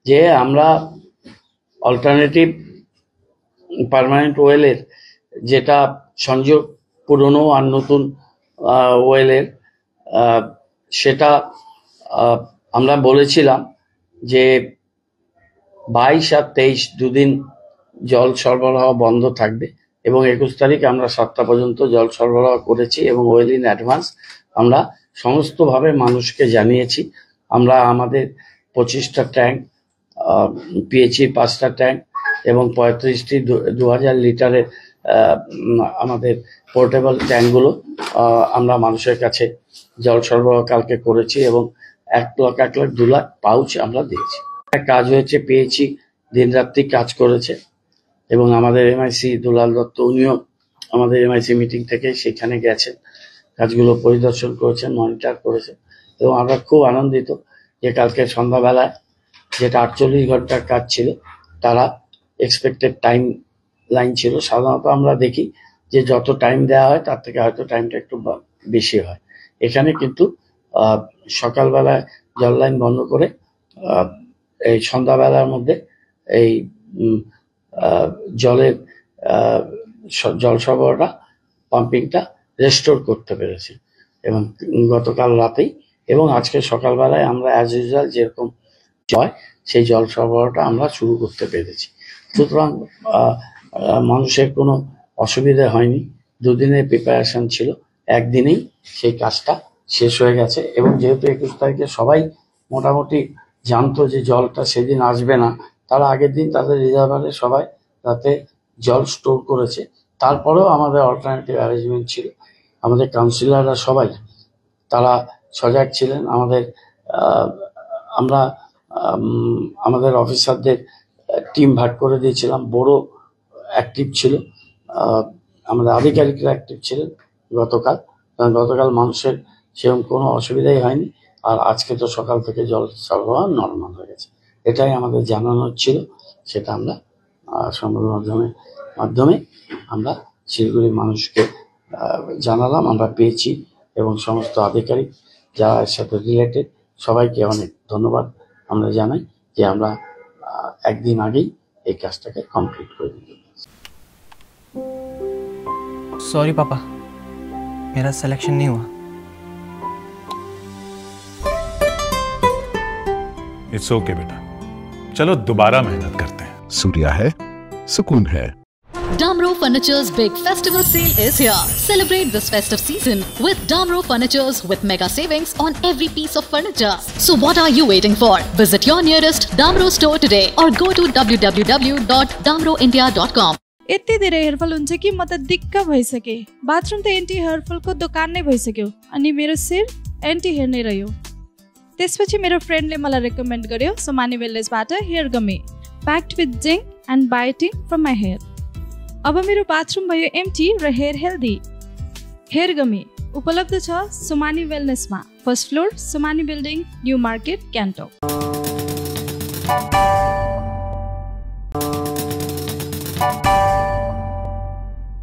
যে আমরা alternative permanent ওয়েলের যেটা সংযোগ পুরনো আর নতুন ওয়েলের সেটা আমরা বলেছিলাম যে 22 আর 23 দুদিন জল সরবরাহ বন্ধ থাকবে এবং 21 তারিখ আমরা 7টা পর্যন্ত জল সরবরাহ করেছি এবং ওয়েল ইন অ্যাডভান্স আমরা সমস্তভাবে মানুষকে জানিয়েছি। আমরা আমাদের 25টা ট্যাঙ্ক, পিএইচই 5টা ট্যাঙ্ক এবং 35টি 2000 লিটারের আমাদের পোর্টেবল ট্যাঙ্কগুলো আমরা মানুষের কাছে জল সরবরাহ কালকে করেছি এবং 1 লাখ 2 লাখ পাউচ আমরা দিয়েছি। কাজ হয়েছে, পেয়েছি, দিনরাত্রি কাজ করেছে এবং আমাদের এমআইসি দুলাল দত্ত উনিও আমাদের এমআইসি মিটিং থেকে সেখানে গেছেন, কাজগুলো পরিদর্শন করেছেন, মনিটর করেছেন এবং আমরা খুব আনন্দিত যে কালকে সন্ধ্যাবেলায় যেটা 48 ঘন্টার কাজ ছিল তারা এক্সপেক্টেড টাইম লাইন ছিল। সাধারণত আমরা দেখি যে যত টাইম দেওয়া হয় তার থেকে হয়তো টাইমটা একটু বেশি হয়। এখানে কিন্তু সকালবেলায় জল লাইন বন্ধ করে এই সন্ধ্যাবেলার মধ্যে এই জলের জল সরবরাহটা পাম্পিংটা রেস্টোর করতে পেরেছি এবং গতকাল রাতেই এবং আজকে সকালবেলায় আমরা অ্যাজ ইউজুয়াল যেরকম হয় সেই জল সরবরাহটা আমরা শুরু করতে পেরেছি। সুতরাং মানুষের কোনো অসুবিধা হয়নি। দুদিনের প্রিপারেশন ছিল, একদিনেই সেই কাজটা শেষ হয়ে গেছে এবং যেহেতু 21 তারিখে সবাই মোটামুটি জানতো যে জলটা সেদিন আসবে না, তারা আগের দিন তাদের রিজার্ভারে সবাই রাতে জল স্টোর করেছে। তারপরেও আমাদের অল্টারনেটিভ অ্যারেঞ্জমেন্ট ছিল, আমাদের কাউন্সিলররা সবাই তারা সজাগ ছিলেন। আমরা আমাদের অফিসারদের টিম ভাগ করে দিয়েছিলাম, বড় অ্যাক্টিভ ছিল, আমাদের আধিকারিকরা অ্যাক্টিভ ছিলেন গতকাল, কারণ গতকাল মানুষের সেরকম কোনো অসুবিধাই হয়নি। আর আজকে তো সকাল থেকে জল সরবরাহ নর্মাল হয়ে গেছে, এটাই আমাদের জানানোর ছিল। সেটা আমরা সংবাদ মাধ্যমে আমরা শিলিগুড়ির মানুষকে জানালাম। আমরা পেয়েছি এবং সমস্ত আধিকারিক যারা এর সাথে রিলেটেড সবাইকে অনেক ধন্যবাদ আমরা জানাই যে আমরা একদিন আগেই এই কাজটাকে কমপ্লিট করে দিতে পেরেছি। सॉरी पापा, मेरा सिलेक्शन नहीं हुआ। इट्स ओके बेटा, चलो दोबारा मेहनत करते हैं। सूर्या है, सुकून है। Damro Furniture's big festival sale is here. Celebrate this festive season with Damro Furnitures with mega savings on every piece of furniture. So what are you waiting for? Visit your nearest Damro store today or go to www.damroindia.com. यति धेरै hairfall हुन्छ कि म त दिक्क भइसके। Bathroom त anti हेयरफलको दोकान नै भइसक्यो अनि मेरो शिर एन्टी हेयर नै रह्यो। त्यसपछि मेरो फ्रेन्डले मलाई रेकमेन्ड गर्यो सोमानी वेलनेसबाट hair gummy packed with zinc and biotin from my hair. अब मेरो बाथरुम भयो एम्टी र हेयर हेल्दी। हेयर गमी उपलब्ध छ सोमानी वेलनेसमा, first floor, Somani building, new market, Gangtok.